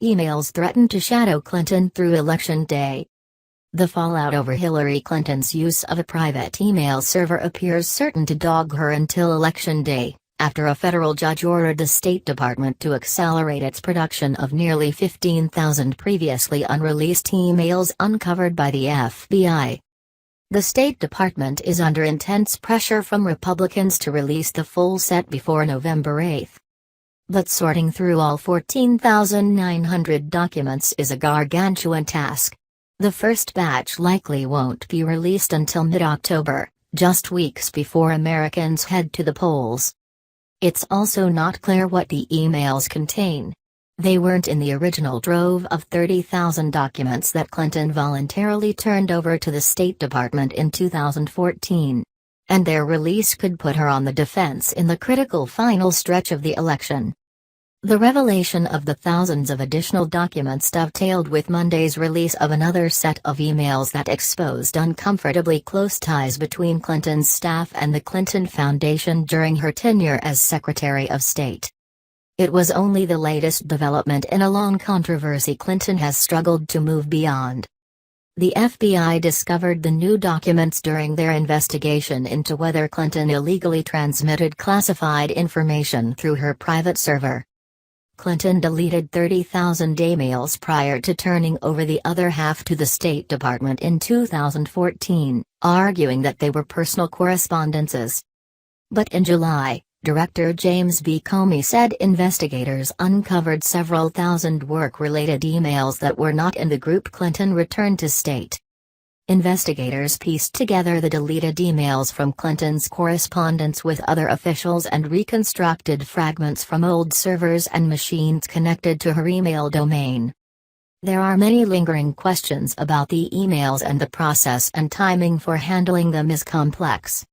Emails threaten to shadow Clinton through Election Day. The fallout over Hillary Clinton's use of a private email server appears certain to dog her until Election Day, after a federal judge ordered the State Department to accelerate its production of nearly 15,000 previously unreleased emails uncovered by the FBI. The State Department is under intense pressure from Republicans to release the full set before November 8. But sorting through all 14,900 documents is a gargantuan task. The first batch likely won't be released until mid-October, just weeks before Americans head to the polls. It's also not clear what the emails contain. They weren't in the original trove of 30,000 documents that Clinton voluntarily turned over to the State Department in 2014. And their release could put her on the defense in the critical final stretch of the election. The revelation of the thousands of additional documents dovetailed with Monday's release of another set of emails that exposed uncomfortably close ties between Clinton's staff and the Clinton Foundation during her tenure as Secretary of State. It was only the latest development in a long controversy Clinton has struggled to move beyond. The FBI discovered the new documents during their investigation into whether Clinton illegally transmitted classified information through her private server. Clinton deleted 30,000 emails prior to turning over the other half to the State Department in 2014, arguing that they were personal correspondences. But in July, Director James B. Comey said investigators uncovered several thousand work-related emails that were not in the group Clinton returned to state. Investigators pieced together the deleted emails from Clinton's correspondence with other officials and reconstructed fragments from old servers and machines connected to her email domain. There are many lingering questions about the emails, and the process and timing for handling them is complex.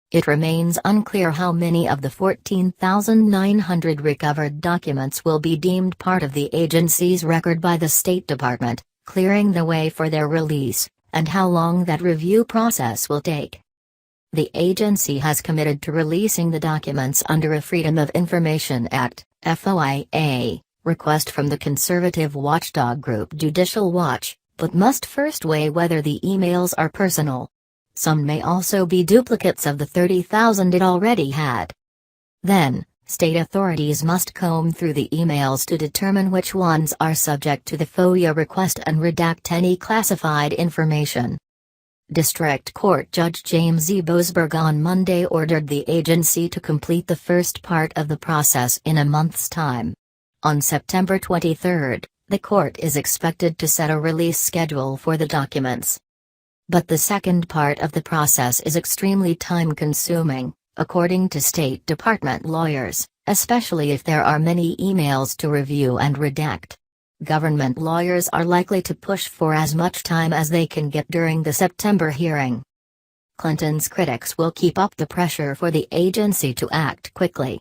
It remains unclear how many of the 14,900 recovered documents will be deemed part of the agency's record by the State Department, clearing the way for their release, and how long that review process will take. The agency has committed to releasing the documents under a Freedom of Information Act (FOIA) request from the conservative watchdog group Judicial Watch, but must first weigh whether the emails are personal. Some may also be duplicates of the 30,000 it already had. Then, state authorities must comb through the emails to determine which ones are subject to the FOIA request and redact any classified information. District Court Judge James E. Boasberg on Monday ordered the agency to complete the first part of the process in a month's time. On September 23, the court is expected to set a release schedule for the documents. But the second part of the process is extremely time-consuming, according to State Department lawyers, especially if there are many emails to review and redact. Government lawyers are likely to push for as much time as they can get during the September hearing. Clinton's critics will keep up the pressure for the agency to act quickly.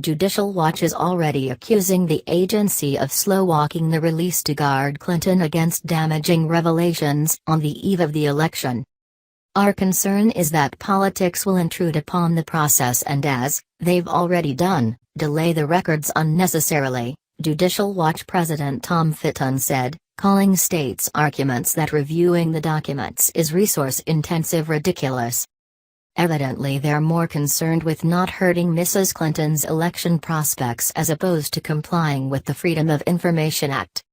Judicial Watch is already accusing the agency of slow-walking the release to guard Clinton against damaging revelations on the eve of the election. Our concern is that politics will intrude upon the process and, as they've already done, delay the records unnecessarily, Judicial Watch President Tom Fitton said, calling states' arguments that reviewing the documents is resource-intensive ridiculous. Evidently they're more concerned with not hurting Mrs. Clinton's election prospects as opposed to complying with the Freedom of Information Act.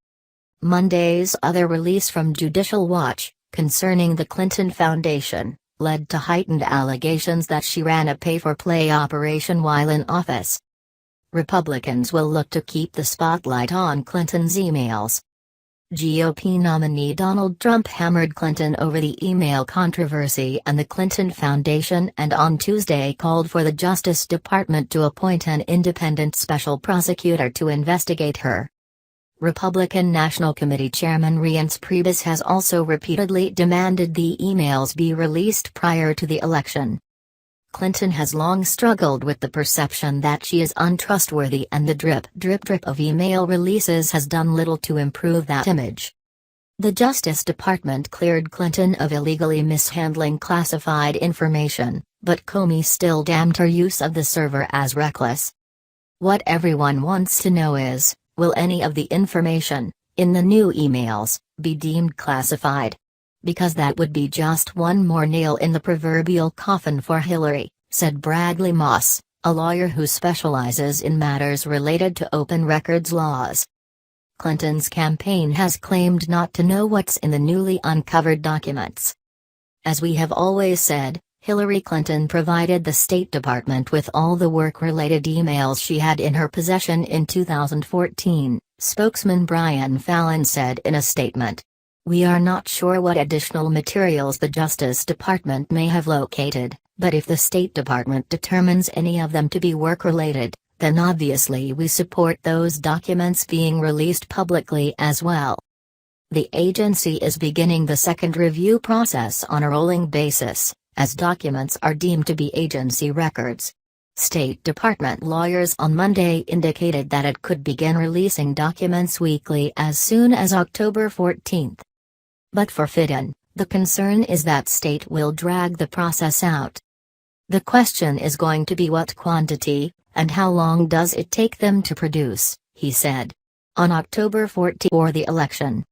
Monday's other release from Judicial Watch, concerning the Clinton Foundation, led to heightened allegations that she ran a pay-for-play operation while in office. Republicans will look to keep the spotlight on Clinton's emails. GOP nominee Donald Trump hammered Clinton over the email controversy and the Clinton Foundation, and on Tuesday called for the Justice Department to appoint an independent special prosecutor to investigate her. Republican National Committee Chairman Reince Priebus has also repeatedly demanded the emails be released prior to the election. Clinton has long struggled with the perception that she is untrustworthy, and the drip of email releases has done little to improve that image. The Justice Department cleared Clinton of illegally mishandling classified information, but Comey still damned her use of the server as reckless. What everyone wants to know is, Will any of the information, in the new emails, be deemed classified? Because that would be just one more nail in the proverbial coffin for Hillary, said Bradley Moss, a lawyer who specializes in matters related to open records laws. Clinton's campaign has claimed not to know what's in the newly uncovered documents. As we have always said, Hillary Clinton provided the State Department with all the work-related emails she had in her possession in 2014, spokesman Brian Fallon said in a statement. We are not sure what additional materials the Justice Department may have located, but if the State Department determines any of them to be work-related, then obviously we support those documents being released publicly as well. The agency is beginning the second review process on a rolling basis, as documents are deemed to be agency records. State Department lawyers on Monday indicated that it could begin releasing documents weekly as soon as October 14. But for Fitton, the concern is that state will drag the process out. The question is going to be what quantity, and how long does it take them to produce, he said. On October 14 or the election,